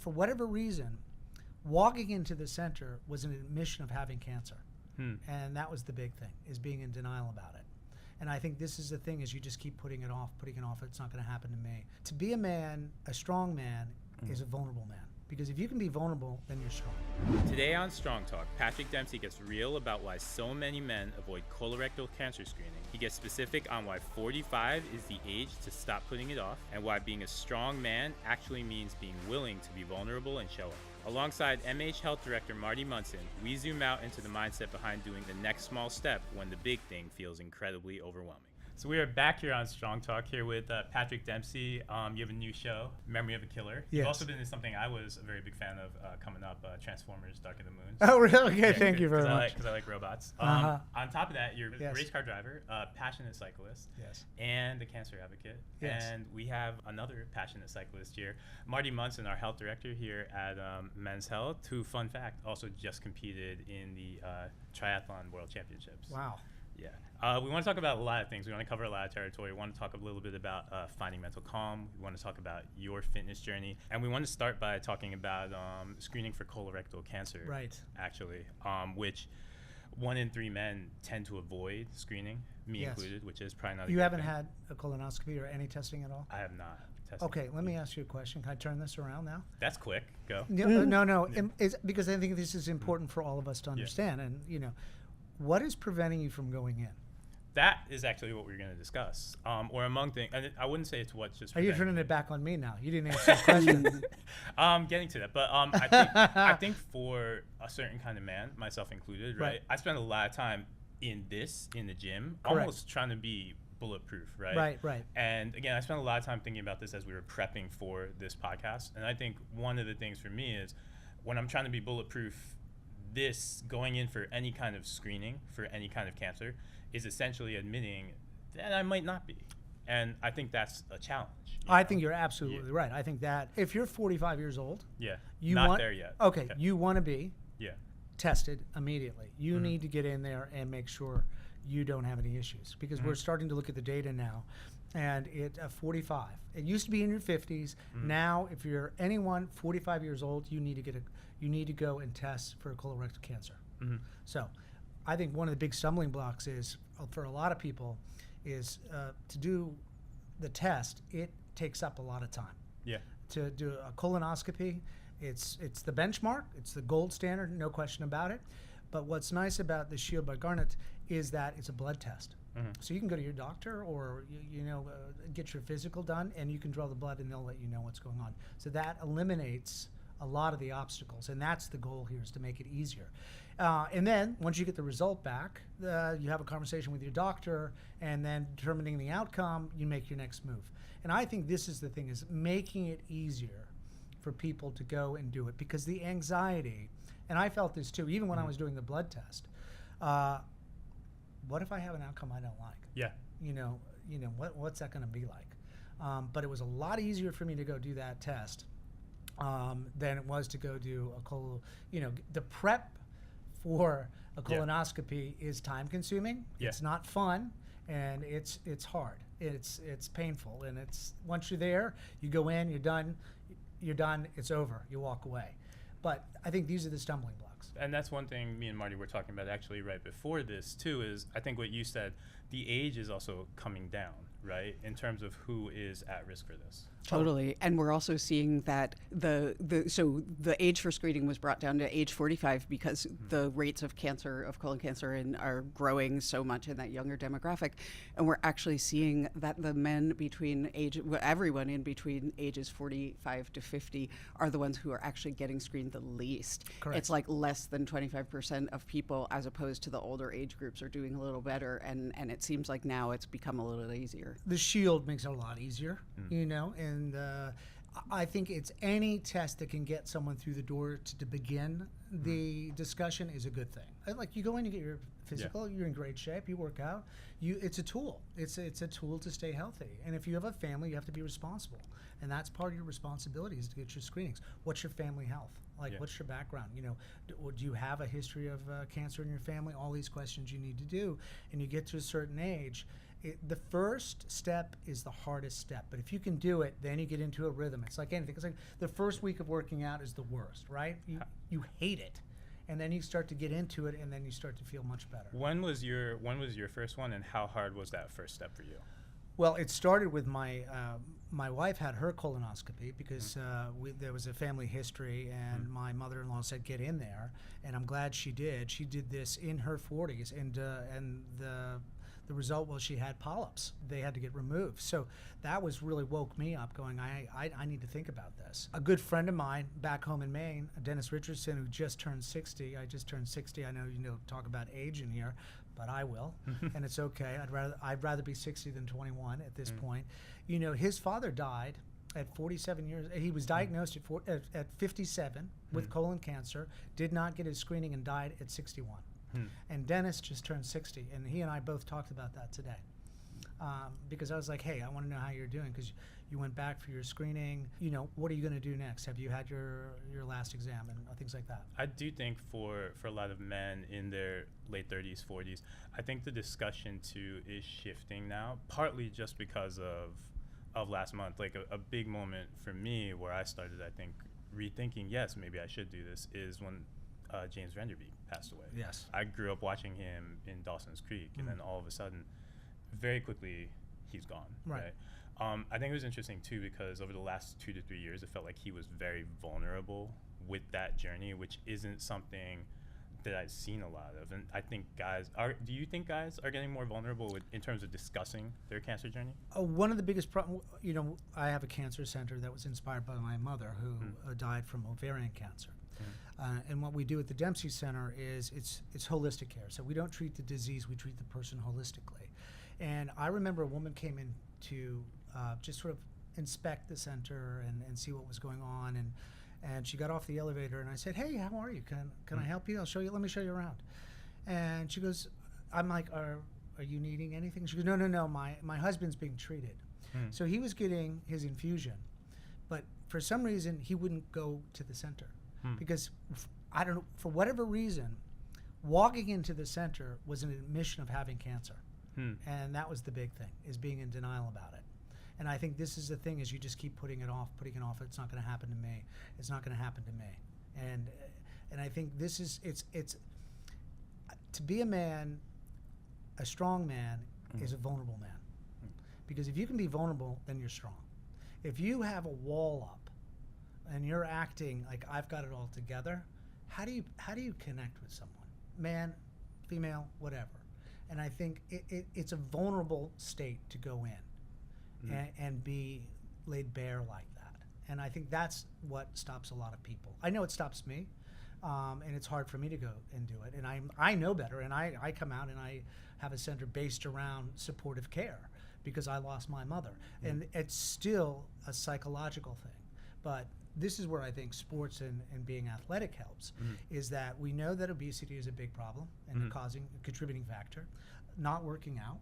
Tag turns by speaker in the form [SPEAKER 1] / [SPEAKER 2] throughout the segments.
[SPEAKER 1] for whatever reason, walking into the center was an admission of having cancer. And that was the big thing, is being in denial about it. And I think this is the thing, is you just keep putting it off, it's not going to happen to me. To be a man, a strong man, is a vulnerable man. Because if you can be vulnerable, then you're strong.
[SPEAKER 2] Today on Strong Talk, Patrick Dempsey gets real about why so many men avoid colorectal cancer screening. He gets specific on why 45 is the age to stop putting it off, and why being a strong man actually means being willing to be vulnerable and show up. Alongside MH Health Director Marty Munson, we zoom out into the mindset behind doing the next small step when the big thing feels incredibly overwhelming. So we are back here on Strong Talk here with Patrick Dempsey. You have a new show, Memory of a Killer.
[SPEAKER 1] Yes.
[SPEAKER 2] You've also been in something I was a very big fan of coming up, Transformers: Dark of the Moon.
[SPEAKER 1] Oh, really? Okay,
[SPEAKER 2] Yeah,
[SPEAKER 1] thank you very much.
[SPEAKER 2] Because I like robots.
[SPEAKER 1] Uh-huh.
[SPEAKER 2] On top of that, you're
[SPEAKER 1] Yes.
[SPEAKER 2] a race car driver, a passionate cyclist,
[SPEAKER 1] Yes.
[SPEAKER 2] and a cancer advocate.
[SPEAKER 1] Yes.
[SPEAKER 2] And we have another passionate cyclist here, Marty Munson, our health director here at Men's Health, who, fun fact, also just competed in the Triathlon World Championships.
[SPEAKER 1] Wow.
[SPEAKER 2] Yeah. We want to talk about a lot of things. We want to cover a lot of territory. We want to talk a little bit about finding mental calm. We want to talk about your fitness journey. And we want to start by talking about screening for colorectal cancer.
[SPEAKER 1] Right.
[SPEAKER 2] Actually, which 1 in 3 men tend to avoid screening, me
[SPEAKER 1] Yes.
[SPEAKER 2] included, which is probably not a
[SPEAKER 1] You
[SPEAKER 2] good
[SPEAKER 1] haven't
[SPEAKER 2] thing.
[SPEAKER 1] had a colonoscopy or any testing at all?
[SPEAKER 2] I have not tested.
[SPEAKER 1] Okay, let me ask you a question. Can I turn this around now?
[SPEAKER 2] That's quick. Go.
[SPEAKER 1] No. It's because I think this is important for all of us to
[SPEAKER 2] Yeah.
[SPEAKER 1] understand. And, what is preventing you from going in?
[SPEAKER 2] That is actually what we're going to discuss. Or among things, and I wouldn't say it's what's just.
[SPEAKER 1] Are you turning it back on me now? You didn't answer the question.
[SPEAKER 2] Getting to that, but I think for a certain kind of man, myself included, right? I spend a lot of time in the gym,
[SPEAKER 1] Correct.
[SPEAKER 2] almost trying to be bulletproof, right?
[SPEAKER 1] Right.
[SPEAKER 2] And again, I spent a lot of time thinking about this as we were prepping for this podcast, and I think one of the things for me is when I'm trying to be bulletproof, this going in for any kind of screening for any kind of cancer is essentially admitting that I might not be. And I think that's a challenge.
[SPEAKER 1] I think you're absolutely right. I think that if you're 45 years old,
[SPEAKER 2] not there yet.
[SPEAKER 1] Okay, you want to be
[SPEAKER 2] Yeah.
[SPEAKER 1] tested immediately. You need to get in there and make sure you don't have any issues, because we're starting to look at the data now, and it 45. It used to be in your 50s. Now, if you're anyone 45 years old, you need to go and test for colorectal cancer. So, I think one of the big stumbling blocks is for a lot of people is to do the test. It takes up a lot of time.
[SPEAKER 2] Yeah.
[SPEAKER 1] To do a colonoscopy, it's the benchmark. It's the gold standard, no question about it. But what's nice about the Shield by Garnet is that it's a blood test. So you can go to your doctor or get your physical done, and you can draw the blood, and they'll let you know what's going on. So that eliminates a lot of the obstacles, and that's the goal here, is to make it easier. And then once you get the result back, you have a conversation with your doctor, and then determining the outcome, you make your next move. And I think this is the thing, is making it easier for people to go and do it, because the anxiety, and I felt this too, even when I was doing the blood test. What if I have an outcome I don't like?
[SPEAKER 2] Yeah.
[SPEAKER 1] What's that going to be like? But it was a lot easier for me to go do that test than it was to go do the prep for a colonoscopy is time consuming.
[SPEAKER 2] Yeah.
[SPEAKER 1] It's not fun, and it's hard. It's painful, and it's once you're there, you go in, you're done, it's over, you walk away. But I think these are the stumbling blocks.
[SPEAKER 2] And that's one thing me and Marty were talking about actually right before this too, is I think what you said, the age is also coming down, right? In terms of who is at risk for this.
[SPEAKER 3] Totally. And we're also seeing that so the age for screening was brought down to age 45 because the rates of cancer, of colon cancer, are growing so much in that younger demographic. And we're actually seeing that the men everyone in between ages 45 to 50 are the ones who are actually getting screened the least.
[SPEAKER 1] Correct.
[SPEAKER 3] It's like less than 25% of people, as opposed to the older age groups, are doing a little better. And it seems like now it's become a little easier.
[SPEAKER 1] The Shield makes it a lot easier, and I think it's any test that can get someone through the door to begin the discussion is a good thing. Like, you go in, you get your physical, you're in great shape, you work out. It's a tool. It's a tool to stay healthy. And if you have a family, you have to be responsible. And that's part of your responsibility, is to get your screenings. What's your family health? What's your background? Do you have a history of cancer in your family? All these questions you need to do. And you get to a certain age, The first step is the hardest step, but if you can do it, then you get into a rhythm. It's like anything. It's like the first week of working out is the worst, right? You hate it, and then you start to get into it, and then you start to feel much better.
[SPEAKER 2] When was your first one, and how hard was that first step for you?
[SPEAKER 1] Well, it started with my wife had her colonoscopy because there was a family history, and my mother-in-law said get in there, and I'm glad she did. She did this in her 40s, and the result was she had polyps. They had to get removed. So that was really woke me up, going, I need to think about this. A good friend of mine back home in Maine, Dennis Richardson, who just turned 60. I just turned 60. I know talk about age in here, but I will, and it's okay. I'd rather be 60 than 21 at this point. His father died at 47 years. He was diagnosed at 57 with colon cancer, did not get his screening, and died at 61. And Dennis just turned 60, and he and I both talked about that today. Because I was like, hey, I want to know how you're doing, because you went back for your screening. What are you going to do next? Have you had your last exam and things like that?
[SPEAKER 2] I do think for a lot of men in their late 30s, 40s, I think the discussion too is shifting now, partly just because of last month. Like a big moment for me where I started, I think, rethinking, yes, maybe I should do this, is when James Vanderbeek passed away.
[SPEAKER 1] Yes.
[SPEAKER 2] I grew up watching him in Dawson's Creek, and then all of a sudden, very quickly, he's gone.
[SPEAKER 1] Right.
[SPEAKER 2] I think it was interesting too, because over the last 2 to 3 years, it felt like he was very vulnerable with that journey, which isn't something that I've seen a lot of. And I think do you think guys are getting more vulnerable in terms of discussing their cancer journey?
[SPEAKER 1] One of the biggest problems, I have a cancer center that was inspired by my mother, who died from ovarian cancer. And what we do at the Dempsey Center is it's holistic care. So we don't treat the disease, we treat the person holistically. And I remember a woman came in to just sort of inspect the center and see what was going on. And she got off the elevator, and I said, hey, how are you? Can I help you? Let me show you around. And she goes, I'm like, are you needing anything? She goes, no, my husband's being treated. So he was getting his infusion, but for some reason he wouldn't go to the center. Because I don't know, for whatever reason, walking into the center was an admission of having cancer. And that was the big thing, is being in denial about it. And I think this is the thing, is you just keep putting it off. It's not going to happen to me. It's not going to happen to me. And I think this is, it's to be a man, a strong man is a vulnerable man. Because if you can be vulnerable, then you're strong. If you have a wall up, and you're acting like I've got it all together, how do you connect with someone? Man, female, whatever. And I think it's a vulnerable state to go in and be laid bare like that. And I think that's what stops a lot of people. I know it stops me, and it's hard for me to go and do it. And I know better, and I come out and I have a center based around supportive care because I lost my mother. And it's still a psychological thing. But this is where I think sports and being athletic helps, is that we know that obesity is a big problem and a contributing factor, not working out,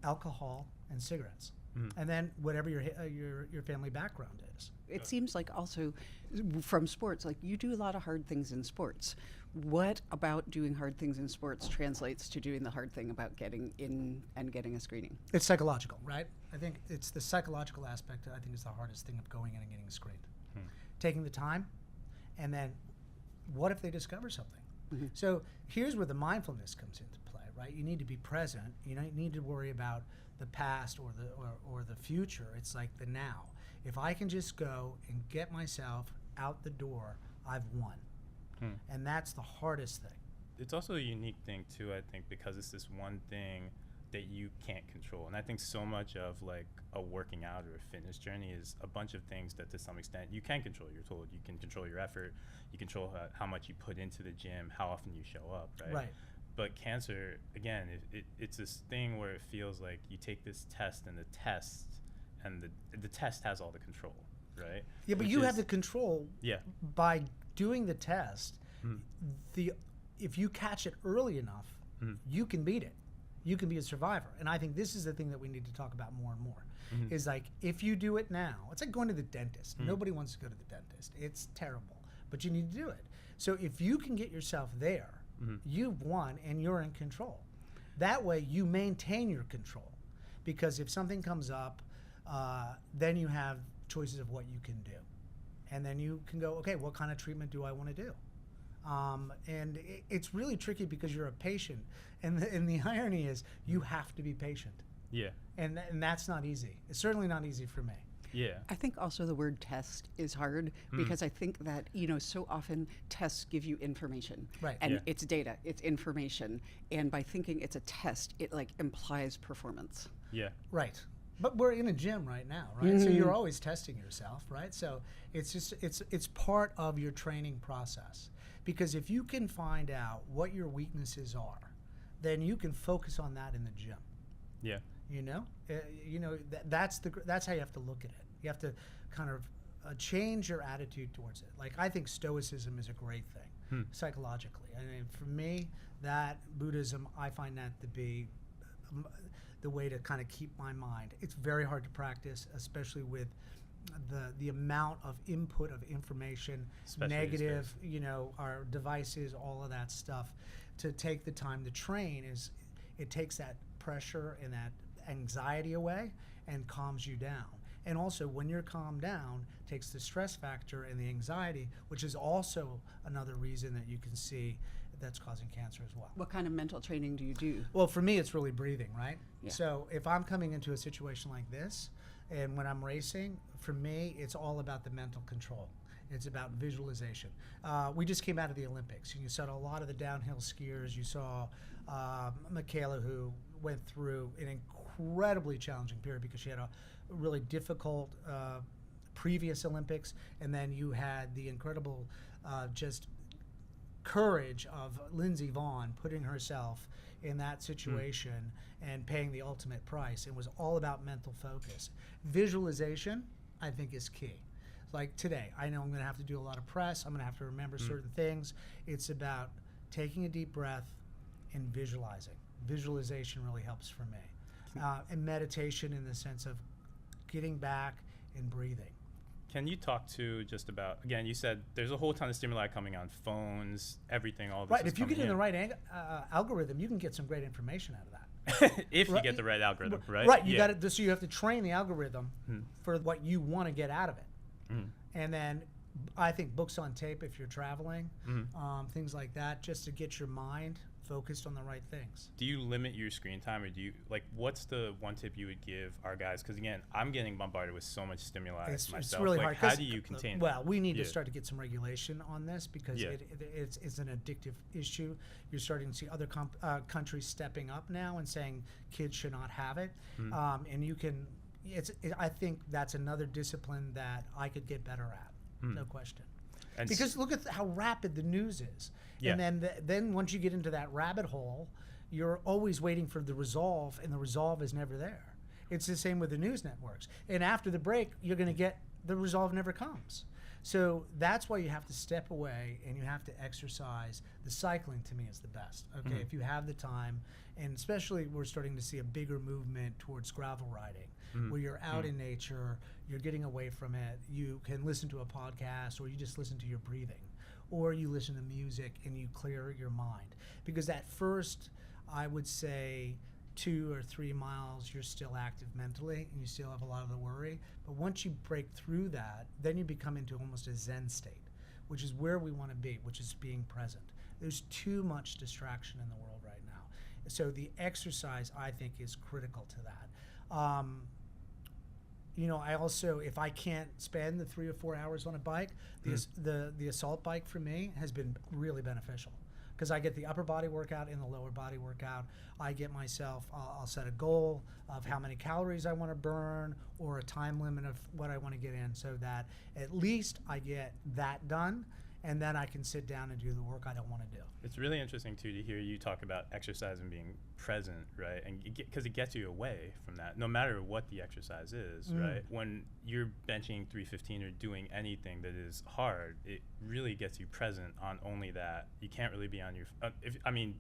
[SPEAKER 1] alcohol, and cigarettes. And then whatever your family background is.
[SPEAKER 3] It seems like also from sports, like you do a lot of hard things in sports. What about doing hard things in sports translates to doing the hard thing about getting in and getting a screening?
[SPEAKER 1] It's psychological, right? I think it's the psychological aspect that I think is the hardest thing of going in and getting screened. Taking the time, and then what if they discover something? So here's where the mindfulness comes into play, right? You need to be present. You don't need to worry about the past or the future. It's like the now. If I can just go and get myself out the door, I've won. And that's the hardest thing.
[SPEAKER 2] It's also a unique thing too, I think, because it's this one thing that you can't control. And I think so much of like a working out or a fitness journey is a bunch of things that to some extent you can control. You're told you can control your effort, you control how much you put into the gym, how often you show up, right?
[SPEAKER 1] Right.
[SPEAKER 2] But cancer, again, it's this thing where it feels like you take this test, and the test has all the control, right?
[SPEAKER 1] Yeah, but you have the control by doing the test. If you catch it early enough, you can beat it. You can be a survivor. And I think this is the thing that we need to talk about more and more, is like, if you do it now, it's like going to the dentist. Nobody wants to go to the dentist. It's terrible, but you need to do it. So if you can get yourself there, you've won and you're in control. That way you maintain your control. because if something comes up, then you have choices of what you can do. And then you can go, okay, what kind of treatment do I want to do? And it's really tricky because you're a patient. And the irony is you have to be patient.
[SPEAKER 2] Yeah.
[SPEAKER 1] And that's not easy. It's certainly not easy for me.
[SPEAKER 2] Yeah.
[SPEAKER 3] I think also the word test is hard because I think that, so often tests give you information.
[SPEAKER 1] Right.
[SPEAKER 3] And
[SPEAKER 2] Yeah.
[SPEAKER 3] it's data, it's information. And by thinking it's a test, it like implies performance.
[SPEAKER 2] Yeah.
[SPEAKER 1] Right. But we're in a gym right now, right? So you're always testing yourself, right? So it's part of your training process. Because if you can find out what your weaknesses are, then you can focus on that in the gym.
[SPEAKER 2] Yeah.
[SPEAKER 1] That's how you have to look at it. You have to kind of change your attitude towards it. Like, I think Stoicism is a great thing psychologically. I mean, for me, that Buddhism, I find that to be the way to kind of keep my mind. It's very hard to practice, especially with the amount of input of information,
[SPEAKER 2] Especially
[SPEAKER 1] negative, our devices, all of that stuff. To take the time to train it takes that pressure and that anxiety away and calms you down. And also, when you're calmed down, takes the stress factor and the anxiety, which is also another reason that you can see that's causing cancer as well.
[SPEAKER 3] What kind of mental training do you do?
[SPEAKER 1] Well, for me, it's really breathing, right?
[SPEAKER 3] Yeah.
[SPEAKER 1] So if I'm coming into a situation like this, and when I'm racing, for me, it's all about the mental control. It's about visualization. We just came out of the Olympics, and you saw a lot of the downhill skiers. You saw Michaela, who went through an incredibly challenging period because she had a really difficult previous Olympics, and then you had the incredible just courage of Lindsey Vonn putting herself in that situation and paying the ultimate price. It was all about mental focus. Visualization, I think, is key. Like today, I know I'm going to have to do a lot of press. I'm going to have to remember certain things. It's about taking a deep breath and visualizing. Visualization really helps for me. And meditation in the sense of getting back and breathing.
[SPEAKER 2] Can you talk to just about, again, you said there's a whole ton of stimuli coming on phones, everything, all this.
[SPEAKER 1] Right,
[SPEAKER 2] is
[SPEAKER 1] if you get
[SPEAKER 2] coming
[SPEAKER 1] in the right algorithm, you can get some great information out of that.
[SPEAKER 2] if you
[SPEAKER 1] Right.
[SPEAKER 2] get the right algorithm, right?
[SPEAKER 1] Right, you
[SPEAKER 2] Yeah.
[SPEAKER 1] got to. So you have to train the algorithm for what you want to get out of it, and then I think books on tape if you're traveling, things like that, just to get your mind focused on the right things.
[SPEAKER 2] Do you limit your screen time, or do you, like, what's the one tip you would give our guys? Because again, I'm getting bombarded with so much stimuli myself.
[SPEAKER 1] It's really
[SPEAKER 2] like,
[SPEAKER 1] hard.
[SPEAKER 2] how
[SPEAKER 1] 'Cause,
[SPEAKER 2] do you contain
[SPEAKER 1] well, we need
[SPEAKER 2] Yeah.
[SPEAKER 1] to start to get some regulation on this because
[SPEAKER 2] Yeah.
[SPEAKER 1] it's an addictive issue. You're starting to see other countries stepping up now and saying kids should not have it, and you can. I think that's another discipline that I could get better at, no question.
[SPEAKER 2] And
[SPEAKER 1] Because look at how rapid the news is,
[SPEAKER 2] Yeah.
[SPEAKER 1] and then once you get into that rabbit hole, you're always waiting for the resolve, and the resolve is never there. It's the same with the news networks. And after the break, you're going to get the resolve never comes. So that's why you have to step away and you have to exercise. The cycling to me is the best. Okay, if you have the time, and especially we're starting to see a bigger movement towards gravel riding, where you're out in nature, you're getting away from it. You can listen to a podcast, or you just listen to your breathing, or you listen to music and you clear your mind. Because that first, I would say, 2 or 3 miles, you're still active mentally and you still have a lot of the worry. But once you break through that, then you become into almost a Zen state, which is where we want to be, which is being present. There's too much distraction in the world right now. So the exercise, I think, is critical to that. I also, if I can't spend the 3 or 4 hours on a bike, the assault bike for me has been really beneficial. Because I get the upper body workout and the lower body workout. I get myself, I'll set a goal of how many calories I want to burn or a time limit of what I want to get in so that at least I get that done, and then I can sit down and do the work I don't want to do.
[SPEAKER 2] It's really interesting, too, to hear you talk about exercise and being present, right? And because it gets you away from that, no matter what the exercise is, right? When you're benching 315 or doing anything that is hard, it really gets you present on only that. You can't really be on your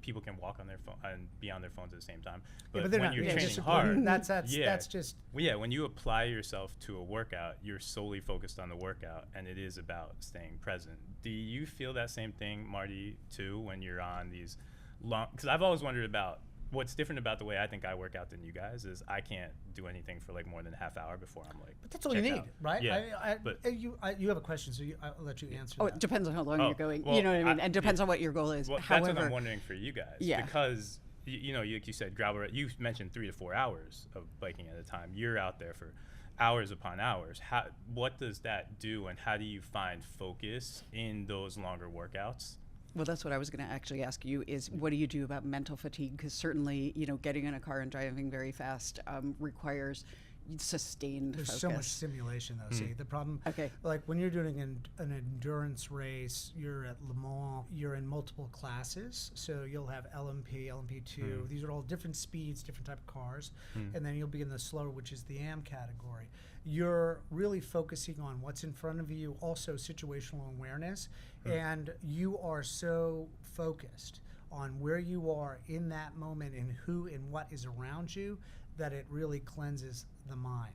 [SPEAKER 2] people can walk on their phone and be on their phones at the same time. But
[SPEAKER 1] they're
[SPEAKER 2] when
[SPEAKER 1] not,
[SPEAKER 2] you're
[SPEAKER 1] yeah,
[SPEAKER 2] training
[SPEAKER 1] just
[SPEAKER 2] hard,
[SPEAKER 1] that's just
[SPEAKER 2] well, yeah, when you apply yourself to a workout, you're solely focused on the workout, and it is about staying present. Do you feel that same thing, Marty, too, when you're on these long? Because I've always wondered about what's different about the way I think I work out than you guys is I can't do anything for like more than a half hour before I'm like.
[SPEAKER 1] But that's all you need,
[SPEAKER 2] out.
[SPEAKER 1] right?
[SPEAKER 2] Yeah. But
[SPEAKER 1] you have a question, so I'll let you answer.
[SPEAKER 3] Oh,
[SPEAKER 1] that.
[SPEAKER 3] it depends on how long you're going.
[SPEAKER 2] well,
[SPEAKER 3] You know what I mean? And depends on what your goal is.
[SPEAKER 2] Well,
[SPEAKER 3] However,
[SPEAKER 2] that's what I'm wondering for you guys.
[SPEAKER 3] Yeah.
[SPEAKER 2] Because you know, like you said, gravel. You mentioned 3 to 4 hours of biking at a time. You're out there for hours upon hours. What does that do, and how do you find focus in those longer workouts?
[SPEAKER 3] Well, that's what I was going to actually ask you is what do you do about mental fatigue? Because certainly, you know, getting in a car and driving very fast requires sustained
[SPEAKER 1] There's
[SPEAKER 3] focus.
[SPEAKER 1] so much stimulation, though. See, the problem, like when you're doing an endurance race, you're at Le Mans, you're in multiple classes. So you'll have LMP, LMP2. These are all different speeds, different type of cars. And then you'll be in the slower, which is the AM category. You're really focusing on what's in front of you, also situational awareness. And you are so focused on where you are in that moment and who and what is around you that it really cleanses the mind.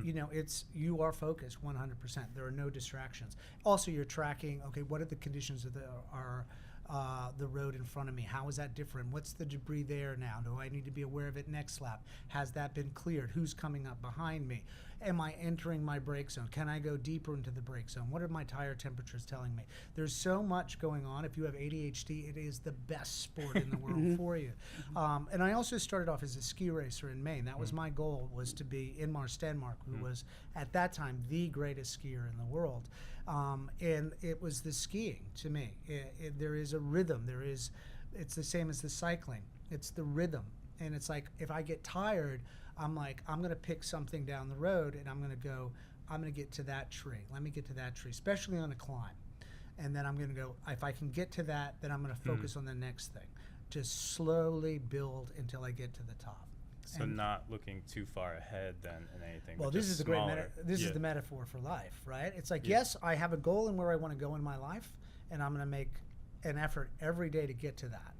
[SPEAKER 1] You know, you are focused 100%. There are no distractions. Also, you're tracking, okay, what are the conditions of the road in front of me? How is that different? What's the debris there now? Do I need to be aware of it next lap? Has that been cleared? Who's coming up behind me? Am I entering my brake zone? Can I go deeper into the brake zone? What are my tire temperatures telling me? There's so much going on. If you have ADHD, it is the best sport in the world for you. And I also started off as a ski racer in Maine. That was my goal, was to be Inmar Stenmark, who was at that time the greatest skier in the world. And it was the skiing to me. There is a rhythm. It's the same as the cycling. It's the rhythm. And it's like, if I get tired, I'm like, I'm going to pick something down the road and I'm going to get to that tree. Let me get to that tree, especially on a climb. And then I'm going to go, if I can get to that, then I'm going to focus on the next thing. Just slowly build until I get to the top.
[SPEAKER 2] So not looking too far ahead then in anything.
[SPEAKER 1] Well, this is the this is the metaphor for life, right? It's like, yes, I have a goal in where I want to go in my life, and I'm going to make an effort every day to get to that.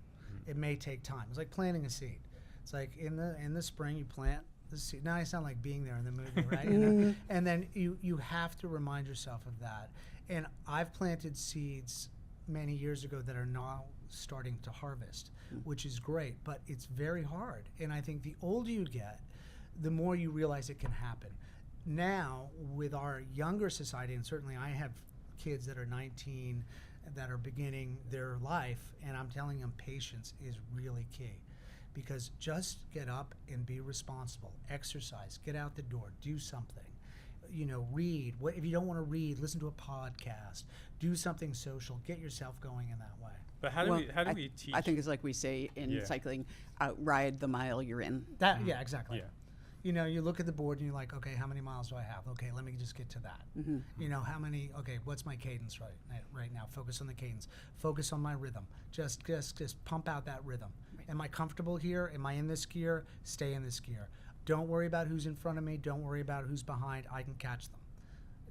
[SPEAKER 1] It may take time. It's like planting a seed. It's like in the spring you plant the seed. Now I sound like being there in the movie, right? You know? And then you have to remind yourself of that. And I've planted seeds many years ago that are now starting to harvest, which is great, but it's very hard. And I think the older you get, the more you realize it can happen. Now, with our younger society, and certainly I have kids that are 19 that are beginning their life, and I'm telling them patience is really key. Because just get up and be responsible. Exercise, get out the door, do something. You know, read. If you don't want to read, listen to a podcast. Do something social. Get yourself going in that way.
[SPEAKER 2] But how do we teach?
[SPEAKER 3] I think it's like we say in cycling, ride the mile you're in.
[SPEAKER 1] That yeah, exactly.
[SPEAKER 2] Yeah.
[SPEAKER 1] You know, you look at the board and you're like, okay, how many miles do I have? Okay, let me just get to that. You know, what's my cadence right now? Focus on the cadence. Focus on my rhythm. Just pump out that rhythm. Am I comfortable here? Am I in this gear? Stay in this gear. Don't worry about who's in front of me. Don't worry about who's behind. I can catch them.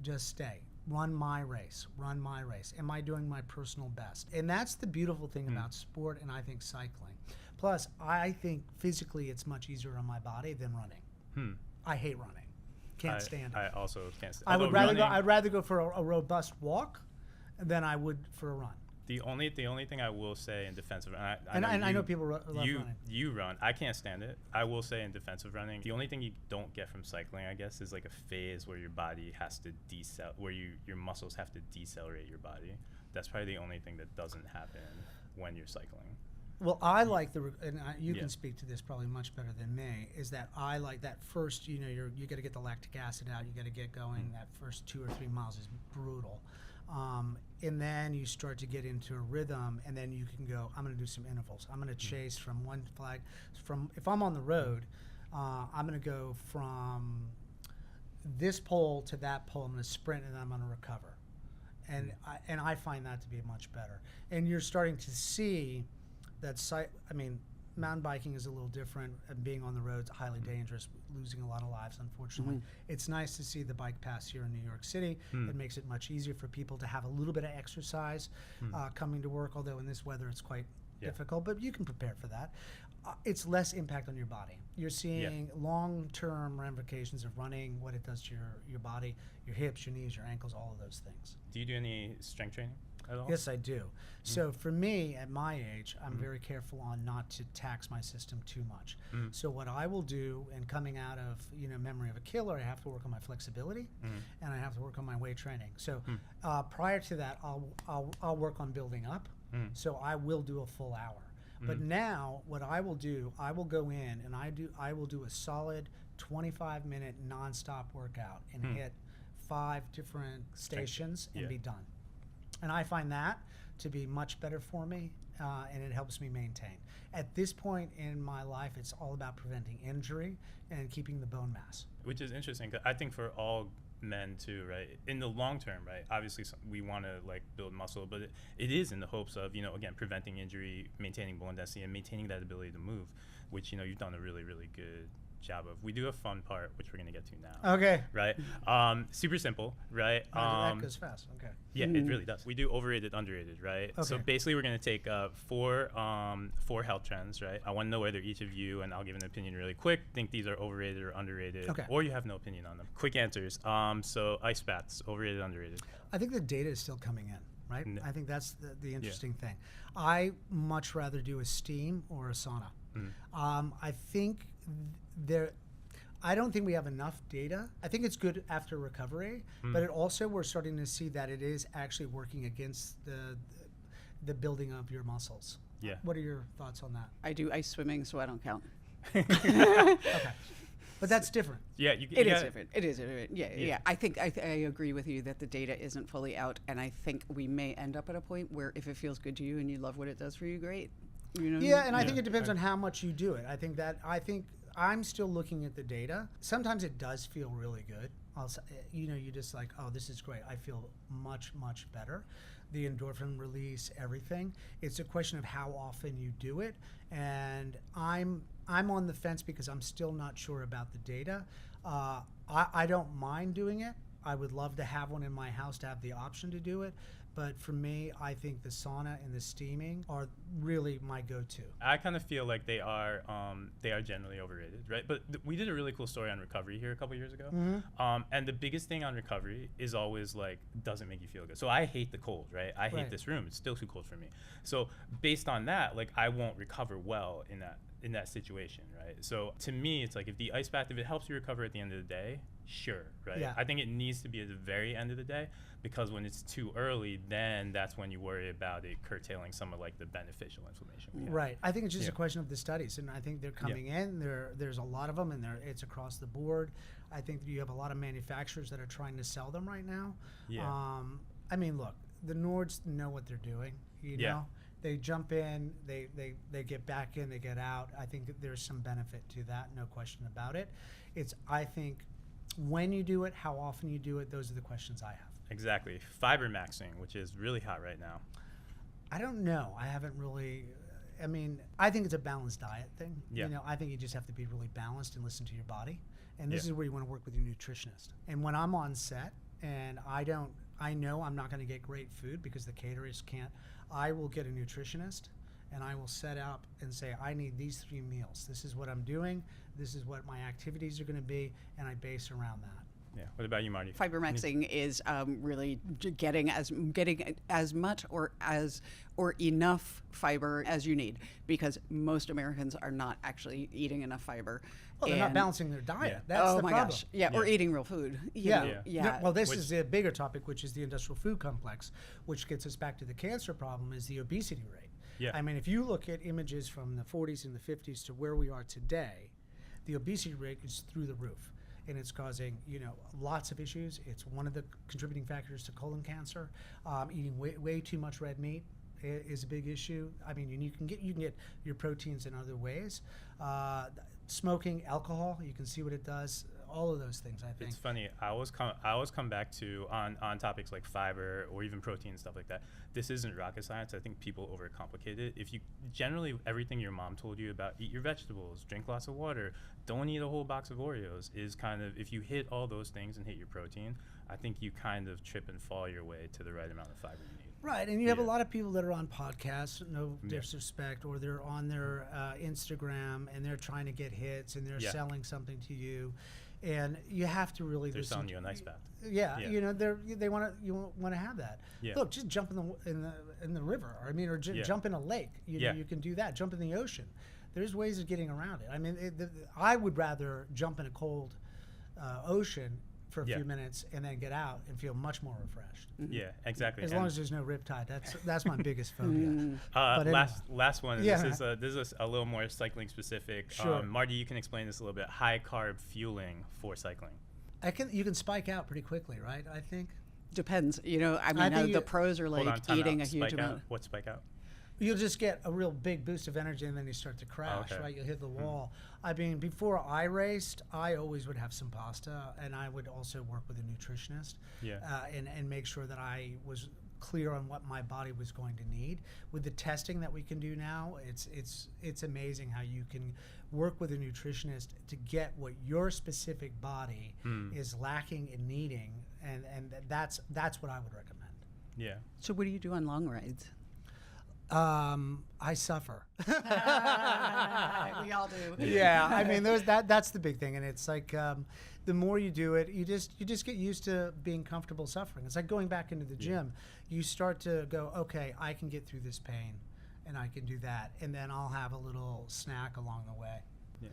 [SPEAKER 1] Just stay. Run my race. Run my race. Am I doing my personal best? And that's the beautiful thing about sport and I think cycling. Plus, I think physically it's much easier on my body than running. I hate running. Can't stand it.
[SPEAKER 2] I also can't stand
[SPEAKER 1] it. I'd rather go for a robust walk than I would for a run.
[SPEAKER 2] The only thing I will say in defense of,
[SPEAKER 1] I know people love running.
[SPEAKER 2] You run. I can't stand it. I will say in defense of running, the only thing you don't get from cycling, I guess, is like a phase where your body has to where your muscles have to decelerate your body. That's probably the only thing that doesn't happen when you're cycling.
[SPEAKER 1] Well, I like you can speak to this probably much better than me, is that I like that first, you know, you got to get the lactic acid out, you got to get going. That first 2 or 3 miles is brutal. And then you start to get into a rhythm, and then you can go, I'm going to do some intervals. I'm going to chase from one flag. If I'm on the road, I'm going to go from this pole to that pole. I'm going to sprint, and then I'm going to recover. And I find that to be much better. And you're starting to see that mountain biking is a little different, and being on the road's highly dangerous, losing a lot of lives, unfortunately. It's nice to see the bike paths here in New York City. It makes it much easier for people to have a little bit of exercise coming to work, although in this weather it's quite difficult, but you can prepare for that. It's less impact on your body. You're seeing long-term ramifications of running, what it does to your body, your hips, your knees, your ankles, all of those things.
[SPEAKER 2] Do you do any strength training? at all?
[SPEAKER 1] Yes, I do. So for me, at my age, I'm very careful on not to tax my system too much. So what I will do, and coming out of Memory of a Killer, I have to work on my flexibility, and I have to work on my weight training. So prior to that, I'll work on building up. So I will do a full hour. But now, what I will do, I will go in and I will do a solid 25-minute nonstop workout and hit 5 different stations and be done. And I find that to be much better for me, and it helps me maintain. At this point in my life, it's all about preventing injury and keeping the bone mass.
[SPEAKER 2] Which is interesting, 'cause I think for all men too, right? In the long term, right? Obviously, we want to like build muscle, but it is in the hopes of, again, preventing injury, maintaining bone density, and maintaining that ability to move, which, you've done a really, really good job of. We do a fun part, which we're going to get to now.
[SPEAKER 1] Okay.
[SPEAKER 2] Right? Super simple, right?
[SPEAKER 1] That goes fast. Okay.
[SPEAKER 2] Yeah, it really does. We do overrated, underrated, right?
[SPEAKER 1] Okay.
[SPEAKER 2] So basically, we're going to take four health trends, right? I want to know whether each of you, and I'll give an opinion really quick, think these are overrated or underrated, or you have no opinion on them. Quick answers. So ice baths, overrated, underrated.
[SPEAKER 1] I think the data is still coming in, right? I think that's the interesting thing. I much rather do a steam or a sauna. I think I don't think we have enough data. I think it's good after recovery, but it also, we're starting to see that it is actually working against the building of your muscles.
[SPEAKER 2] Yeah.
[SPEAKER 1] What are your thoughts on that?
[SPEAKER 3] I do ice swimming, so I don't count.
[SPEAKER 1] Okay. But that's different.
[SPEAKER 2] Yeah,
[SPEAKER 3] It is different. It is different. Yeah. I think I agree with you that the data isn't fully out, and I think we may end up at a point where if it feels good to you and you love what it does for you, great.
[SPEAKER 1] Yeah, and I think it depends on how much you do it. I think I'm still looking at the data. Sometimes it does feel really good. You just like, oh, this is great. I feel much, much better. The endorphin release, everything. It's a question of how often you do it. And I'm on the fence because I'm still not sure about the data. I don't mind doing it. I would love to have one in my house to have the option to do it. But for me, I think the sauna and the steaming are really my go-to.
[SPEAKER 2] I kind of feel like they are generally overrated, right? But we did a really cool story on recovery here a couple years ago. And the biggest thing on recovery is always like, doesn't make you feel good. So I hate the cold, right? I hate this room. It's still too cold for me. So based on that, like, I won't recover well in that situation, right? So to me, it's like, if the ice bath, if it helps you recover at the end of the day, sure, right?
[SPEAKER 1] Yeah.
[SPEAKER 2] I think it needs to be at the very end of the day, because when it's too early, then that's when you worry about it curtailing some of like the beneficial inflammation we have.
[SPEAKER 1] Right. I think it's just a question of the studies, and I think they're coming in. There's a lot of them, and it's across the board. I think you have a lot of manufacturers that are trying to sell them right now.
[SPEAKER 2] Yeah.
[SPEAKER 1] I mean, look, the Nords know what they're doing. You know, they jump in, they get back in, they get out. I think that there's some benefit to that, no question about it. I think when you do it, how often you do it, those are the questions I have.
[SPEAKER 2] Exactly. Fiber maxing, which is really hot right now.
[SPEAKER 1] I don't know. I haven't really. I mean, I think it's a balanced diet thing.
[SPEAKER 2] Yeah.
[SPEAKER 1] I think you just have to be really balanced and listen to your body. And this is where you want to work with your nutritionist. And when I'm on set and I know I'm not going to get great food because the caterers can't, I will get a nutritionist and I will set up and say, I need these 3 meals. This is what I'm doing. This is what my activities are going to be. And I base around that.
[SPEAKER 2] Yeah. What about you, Marty?
[SPEAKER 3] Fiber maxing is really getting as much or enough fiber as you need, because most Americans are not actually eating enough fiber.
[SPEAKER 1] Well, they're not balancing their diet. That's the problem.
[SPEAKER 3] Gosh. Yeah, or eating real food.
[SPEAKER 1] Yeah. No, well, this is a bigger topic, which is the industrial food complex, which gets us back to the cancer problem, is the obesity rate.
[SPEAKER 2] Yeah.
[SPEAKER 1] I mean, if you look at images from the 40s and the 50s to where we are today, the obesity rate is through the roof. And it's causing, lots of issues. It's one of the contributing factors to colon cancer. Eating way too much red meat is a big issue. I mean, you can get your proteins in other ways. Smoking, alcohol, you can see what it does. All of those things, I think.
[SPEAKER 2] It's funny. I always come back to on topics like fiber or even protein and stuff like that. This isn't rocket science. I think people overcomplicate it. If you generally everything your mom told you about, eat your vegetables, drink lots of water, don't eat a whole box of Oreos, is kind of, if you hit all those things and hit your protein, I think you kind of trip and fall your way to the right amount of fiber you need.
[SPEAKER 1] Right, and you have a
[SPEAKER 2] Yeah.
[SPEAKER 1] lot of people that are on podcasts, no
[SPEAKER 2] Yeah.
[SPEAKER 1] disrespect, or they're on their Instagram and they're trying to get hits and they're
[SPEAKER 2] Yeah.
[SPEAKER 1] selling something to you, and you have to really
[SPEAKER 2] They're
[SPEAKER 1] listen.
[SPEAKER 2] selling you a nice bath.
[SPEAKER 1] Yeah,
[SPEAKER 2] Yeah.
[SPEAKER 1] you know, they want to have that.
[SPEAKER 2] Yeah.
[SPEAKER 1] Look, just jump in the river. I mean, or
[SPEAKER 2] Yeah.
[SPEAKER 1] jump in a lake. You
[SPEAKER 2] Yeah.
[SPEAKER 1] know, you can do that. Jump in the ocean. There's ways of getting around it. I mean, I would rather jump in a cold ocean for a
[SPEAKER 2] Yeah.
[SPEAKER 1] few minutes and then get out and feel much more refreshed.
[SPEAKER 2] Yeah, exactly.
[SPEAKER 1] As
[SPEAKER 2] And,
[SPEAKER 1] long as there's no riptide, that's my biggest phobia. But anyway.
[SPEAKER 2] last one. And
[SPEAKER 1] Yeah.
[SPEAKER 2] This is a little more cycling specific.
[SPEAKER 1] Sure.
[SPEAKER 2] Marty, you can explain this a little bit. High carb fueling for cycling.
[SPEAKER 1] You can spike out pretty quickly, right? I think
[SPEAKER 3] Depends. You know, I mean,
[SPEAKER 1] think
[SPEAKER 3] the
[SPEAKER 1] you-
[SPEAKER 3] pros are
[SPEAKER 2] Hold on,
[SPEAKER 3] like
[SPEAKER 2] time
[SPEAKER 3] eating
[SPEAKER 2] out.
[SPEAKER 3] a huge
[SPEAKER 2] Spike
[SPEAKER 3] amount.
[SPEAKER 2] out. What's spike out?
[SPEAKER 1] you'll just get a real big boost of energy and then you start to crash,
[SPEAKER 2] okay.
[SPEAKER 1] right? You'll hit the wall. I mean, before I raced, I always would have some pasta, and I would also work with a nutritionist,
[SPEAKER 2] Yeah.
[SPEAKER 1] and make sure that I was clear on what my body was going to need. With the testing that we can do now, it's amazing how you can work with a nutritionist to get what your specific body is lacking and needing, and that's what I would recommend.
[SPEAKER 2] Yeah.
[SPEAKER 3] So what do you do on long rides?
[SPEAKER 1] I suffer.
[SPEAKER 3] We all do.
[SPEAKER 1] Yeah, I mean, that's the big thing, and it's like the more you do it, you just get used to being comfortable suffering. It's like going back into the gym. You start to go, okay, I can get through this pain, and I can do that, and then I'll have a little snack along the way.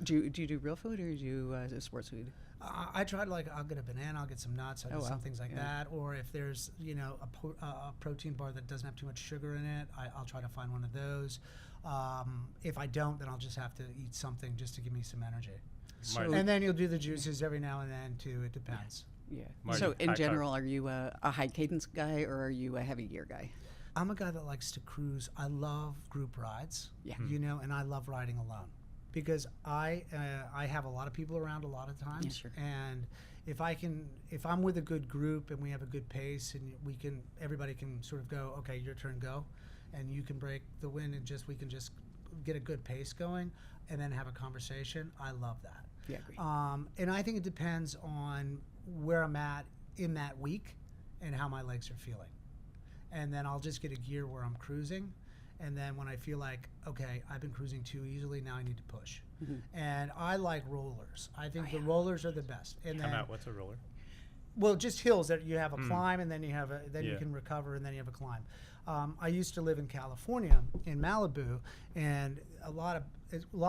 [SPEAKER 3] Do you do real food or do you sports food?
[SPEAKER 1] I tried, like, I'll get a banana, I'll get some nuts, I'll
[SPEAKER 3] Oh,
[SPEAKER 1] do
[SPEAKER 3] wow.
[SPEAKER 1] some things like
[SPEAKER 3] Yeah.
[SPEAKER 1] that. Or if there's, a protein bar that doesn't have too much sugar in it, I'll try to find one of those. If I don't, then I'll just have to eat something just to give me some energy.
[SPEAKER 3] So,
[SPEAKER 1] And then you'll do the juices every now and then too. It depends.
[SPEAKER 3] yeah.
[SPEAKER 2] Marty,
[SPEAKER 3] So in
[SPEAKER 2] high carb.
[SPEAKER 3] general, are you a high cadence guy or are you a heavy gear guy?
[SPEAKER 1] I'm a guy that likes to cruise. I love group rides.
[SPEAKER 3] Yeah.
[SPEAKER 1] And I love riding alone because I have a lot of people around a lot of times.
[SPEAKER 3] Yeah, sure.
[SPEAKER 1] And if I'm with a good group and we have a good pace and everybody can sort of go, okay, your turn, go, and you can break the wind and we can just get a good pace going and then have a conversation. I love that.
[SPEAKER 3] Yeah, agree.
[SPEAKER 1] And I think it depends on where I'm at in that week and how my legs are feeling. And then I'll just get a gear where I'm cruising. And then when I feel like, okay, I've been cruising too easily, now I need to push. And I like rollers. I think the rollers are the best. And
[SPEAKER 2] Come
[SPEAKER 1] then,
[SPEAKER 2] out. What's a roller?
[SPEAKER 1] well, just hills that you have a climb and then you
[SPEAKER 2] Yeah.
[SPEAKER 1] can recover and then you have a climb. I used to live in California, in Malibu, and a lot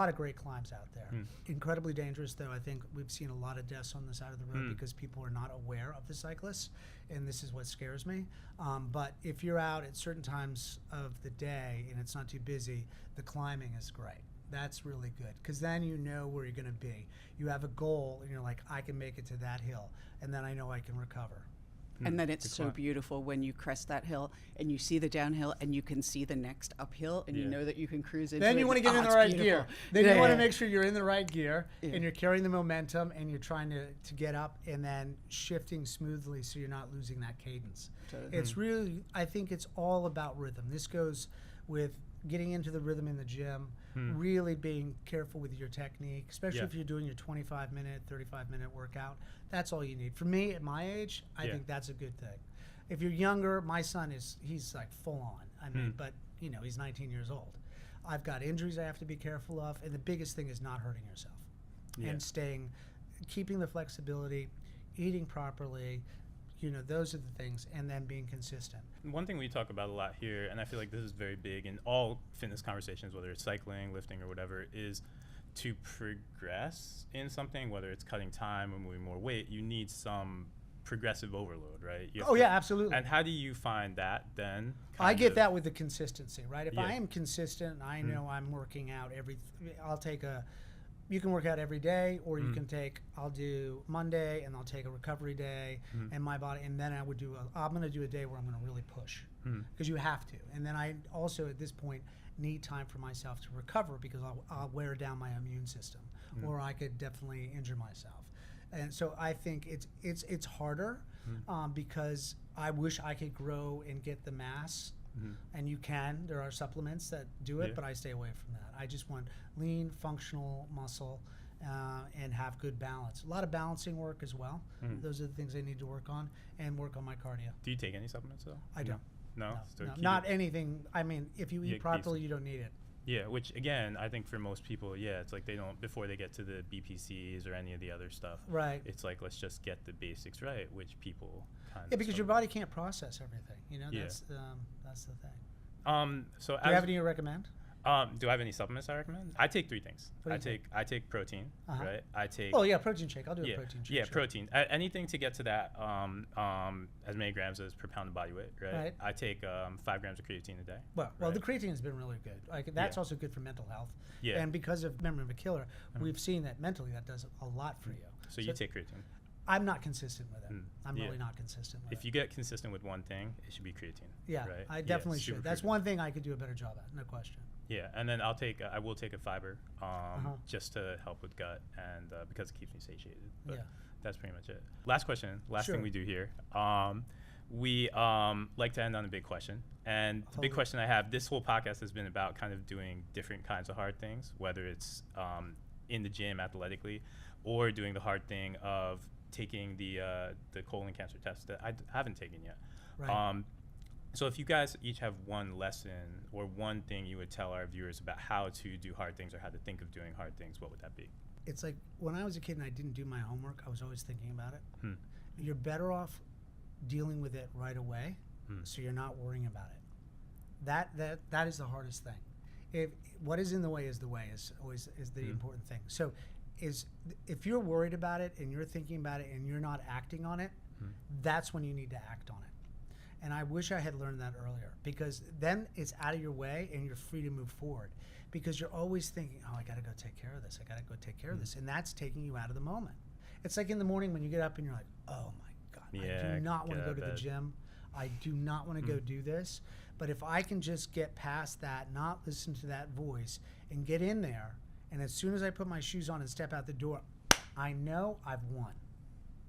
[SPEAKER 1] of great climbs out there. Incredibly dangerous, though. I think we've seen a lot of deaths on the side of the road because people are not aware of the cyclists, and this is what scares me. But if you're out at certain times of the day and it's not too busy, the climbing is great. That's really good because then you know where you're going to be. You have a goal, and you're like, I can make it to that hill, and then I know I can recover.
[SPEAKER 3] And then it's
[SPEAKER 2] Good
[SPEAKER 3] so
[SPEAKER 2] climb.
[SPEAKER 3] beautiful when you crest that hill and you see the downhill and you can see the next uphill and you
[SPEAKER 2] Yeah.
[SPEAKER 3] know that you can cruise into
[SPEAKER 1] Then
[SPEAKER 3] it.
[SPEAKER 1] you want to get in the
[SPEAKER 3] it's
[SPEAKER 1] right
[SPEAKER 3] beautiful.
[SPEAKER 1] gear. Then
[SPEAKER 3] Yeah,
[SPEAKER 1] you want to
[SPEAKER 3] yeah.
[SPEAKER 1] make sure you're in the right gear
[SPEAKER 3] Yeah.
[SPEAKER 1] and you're carrying the momentum and you're trying to get up and then shifting smoothly so you're not losing that cadence.
[SPEAKER 3] Totally.
[SPEAKER 1] It's really, I think it's all about rhythm. This goes with getting into the rhythm in the gym, really being careful with your technique, especially
[SPEAKER 2] Yeah.
[SPEAKER 1] if you're doing your 25-minute, 35-minute workout. That's all you need. For me, at my age, I
[SPEAKER 2] Yeah.
[SPEAKER 1] think that's a good thing. If you're younger, my son he's like full on. I mean, but he's 19 years old. I've got injuries I have to be careful of, and the biggest thing is not hurting yourself
[SPEAKER 2] Yeah.
[SPEAKER 1] and keeping the flexibility, eating properly. Those are the things, and then being consistent.
[SPEAKER 2] One thing we talk about a lot here, and I feel like this is very big in all fitness conversations, whether it's cycling, lifting, or whatever, is to progress in something, whether it's cutting time or moving more weight, you need some progressive overload, right? You have
[SPEAKER 1] Oh,
[SPEAKER 2] to-
[SPEAKER 1] yeah, absolutely.
[SPEAKER 2] And how do you find that then?
[SPEAKER 1] I
[SPEAKER 2] kind
[SPEAKER 1] get
[SPEAKER 2] of-
[SPEAKER 1] that with the consistency, right? If I
[SPEAKER 2] Yeah.
[SPEAKER 1] am consistent, I know I'm working out you can work out every day, or you can I'll do Monday and I'll take a recovery day and my body, and then I'm going to do a day where I'm going to really push because you have to. And then I also at this point need time for myself to recover because I'll wear down my immune system or I could definitely injure myself. And so I think it's harder because I wish I could grow and get the mass. And you can. There are supplements that do it,
[SPEAKER 2] Yeah.
[SPEAKER 1] but I stay away from that. I just want lean, functional muscle, and have good balance. A lot of balancing work as well. Those are the things I need to work on, and work on my cardio.
[SPEAKER 2] Do you take any supplements though?
[SPEAKER 1] I don't.
[SPEAKER 2] No? So
[SPEAKER 1] No,
[SPEAKER 2] keep
[SPEAKER 1] not
[SPEAKER 2] it-
[SPEAKER 1] anything. I mean, if you
[SPEAKER 2] Yeah,
[SPEAKER 1] eat properly, you don't need it.
[SPEAKER 2] Yeah, which again, I think for most people, it's like they don't, before they get to the BPCs or any of the other stuff,
[SPEAKER 1] Right.
[SPEAKER 2] it's like, let's just get the basics right, which people kind of.
[SPEAKER 1] Yeah, because your body can't process everything. You know,
[SPEAKER 2] Yeah.
[SPEAKER 1] that's the thing.
[SPEAKER 2] So
[SPEAKER 1] Do you have any you recommend?
[SPEAKER 2] do I have any supplements I recommend? I take 3 things.
[SPEAKER 1] What do you
[SPEAKER 2] I take protein,
[SPEAKER 1] Uh-huh.
[SPEAKER 2] right? I take
[SPEAKER 1] Oh yeah, protein shake. I'll do a protein shake.
[SPEAKER 2] Yeah,
[SPEAKER 1] sure.
[SPEAKER 2] protein. Anything to get to that as many grams as per pound of body weight, right?
[SPEAKER 1] Right.
[SPEAKER 2] I take 5 grams of creatine a day.
[SPEAKER 1] Well,
[SPEAKER 2] right?
[SPEAKER 1] the creatine has been really good. Like that's
[SPEAKER 2] Yeah.
[SPEAKER 1] also good for mental health.
[SPEAKER 2] Yeah.
[SPEAKER 1] And because of memory of a killer, we've seen that mentally that does a lot for you.
[SPEAKER 2] So you take creatine.
[SPEAKER 1] I'm not consistent with it. I'm
[SPEAKER 2] Yeah.
[SPEAKER 1] really not consistent with it.
[SPEAKER 2] If you get consistent with one thing, it should be creatine.
[SPEAKER 1] Yeah,
[SPEAKER 2] right?
[SPEAKER 1] I definitely
[SPEAKER 2] super
[SPEAKER 1] should. That's
[SPEAKER 2] crucial.
[SPEAKER 1] one thing I could do a better job at, no question.
[SPEAKER 2] Yeah, and then I will take a fiber just to help with gut and because it keeps me satiated. But
[SPEAKER 1] Yeah.
[SPEAKER 2] that's pretty much it. Last question. Last
[SPEAKER 1] Sure.
[SPEAKER 2] thing we do here. We like to end on a big question. And the big
[SPEAKER 1] Totally.
[SPEAKER 2] question I have, this whole podcast has been about kind of doing different kinds of hard things, whether it's in the gym athletically or doing the hard thing of taking the colon cancer test that I haven't taken yet.
[SPEAKER 1] Right.
[SPEAKER 2] So if you guys each have one lesson or one thing you would tell our viewers about how to do hard things or how to think of doing hard things, what would that be?
[SPEAKER 1] It's like when I was a kid and I didn't do my homework, I was always thinking about it. You're better off dealing with it right away, so you're not worrying about it. That is the hardest thing. If what is in the way is always the important thing. So if you're worried about it and you're thinking about it and you're not acting on it, that's when you need to act on it. And I wish I had learned that earlier, because then it's out of your way and you're free to move forward, because you're always thinking, oh, I got to go take care of this. I got to go take care of this. And that's taking you out of the moment. It's like in the morning when you get up and you're like, oh my God, I do not want to go to the gym. I do not want to go do this. But if I can just get past that, not listen to that voice and get in there, and as soon as I put my shoes on and step out the door, I know I've won.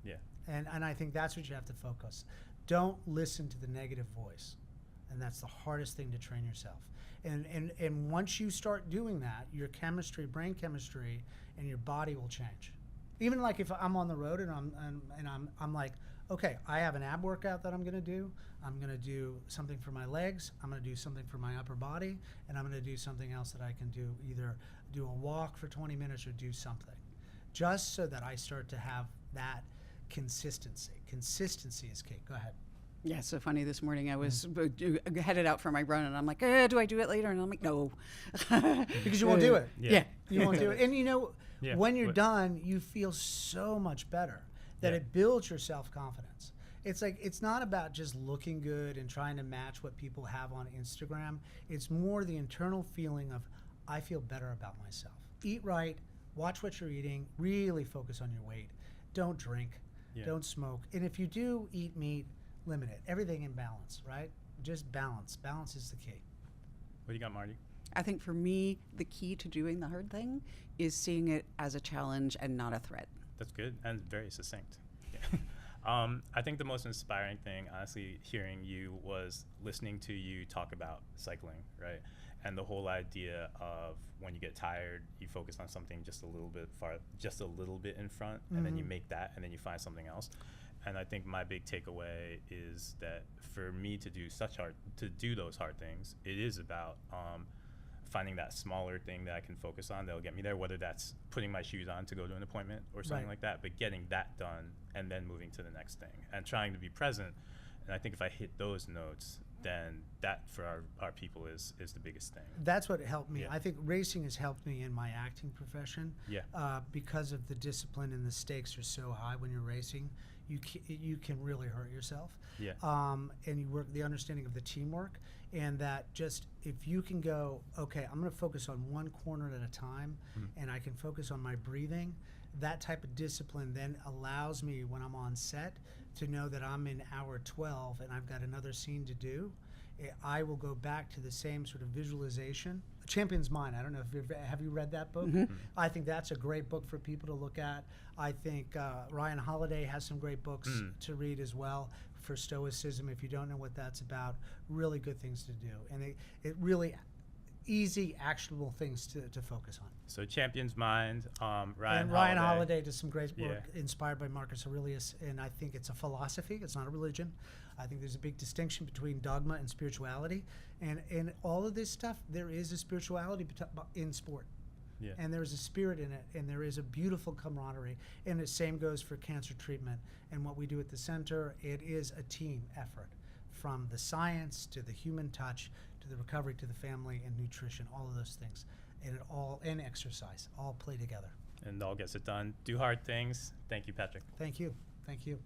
[SPEAKER 2] Yeah.
[SPEAKER 1] And I think that's what you have to focus. Don't listen to the negative voice. And that's the hardest thing to train yourself. And once you start doing that, your chemistry, brain chemistry, and your body will change. Even like if I'm on the road and I'm like, okay, I have an ab workout that I'm gonna do. I'm gonna do something for my legs. I'm gonna do something for my upper body, and I'm gonna do something else that I can do, either do a walk for 20 minutes or do something, just so that I start to have that consistency. Consistency is key. Go ahead.
[SPEAKER 3] Yeah, so funny. This morning I was headed out for my run, and I'm like, do I do it later? And I'm like, no.
[SPEAKER 1] Because you won't do it.
[SPEAKER 3] Yeah.
[SPEAKER 1] You won't do it. And you know,
[SPEAKER 2] Yeah,
[SPEAKER 1] when you're
[SPEAKER 2] but-
[SPEAKER 1] done, you feel so much better that it builds your self-confidence. It's like, it's not about just looking good and trying to match what people have on Instagram. It's more the internal feeling of, I feel better about myself. Eat right, watch what you're eating, really focus on your weight. Don't drink, don't smoke. And if you do eat meat, limit it. Everything in balance, right? Just balance. Balance is the key.
[SPEAKER 2] What do you got, Marty?
[SPEAKER 3] I think for me, the key to doing the hard thing is seeing it as a challenge and not a threat.
[SPEAKER 2] That's good and very succinct. I think the most inspiring thing, honestly, hearing you was listening to you talk about cycling, right? And the whole idea of when you get tired, you focus on something just a little bit in front, and then you make that, and then you find something else. And I think my big takeaway is that for me to do those hard things, it is about finding that smaller thing that I can focus on that'll get me there, whether that's putting my shoes on to go to an appointment or something like that, but getting that done and then moving to the next thing and trying to be present. And I think if I hit those notes, then that for our people is the biggest thing.
[SPEAKER 1] That's what helped me.
[SPEAKER 2] Yeah.
[SPEAKER 1] I think racing has helped me in my acting profession. Because of the discipline, and the stakes are so high when you're racing, you can really hurt yourself. And you work the understanding of the teamwork, and that just if you can go, okay, I'm going to focus on one corner at a time, and I can focus on my breathing. That type of discipline then allows me, when I'm on set, to know that I'm in hour 12 and I've got another scene to do. I will go back to the same sort of visualization. Champion's Mind, I don't know if have you read that book? I think that's a great book for people to look at. I think Ryan Holiday has some great books to read as well for Stoicism. If you don't know what that's about, really good things to do. And it really, easy, actionable things to focus on.
[SPEAKER 2] So Champion's Mind, Ryan
[SPEAKER 1] And Ryan
[SPEAKER 2] Holiday.
[SPEAKER 1] Holiday does some great work
[SPEAKER 2] Yeah.
[SPEAKER 1] inspired by Marcus Aurelius, and I think it's a philosophy. It's not a religion. I think there's a big distinction between dogma and spirituality, and in all of this stuff, there is a spirituality in sport.
[SPEAKER 2] Yeah.
[SPEAKER 1] And there's a spirit in it, and there is a beautiful camaraderie. And the same goes for cancer treatment. And what we do at the center, it is a team effort, from the science to the human touch to the recovery to the family and nutrition, all of those things, and exercise, all play together.
[SPEAKER 2] And all gets it done. Do hard things. Thank you, Patrick.
[SPEAKER 1] Thank you. Thank you.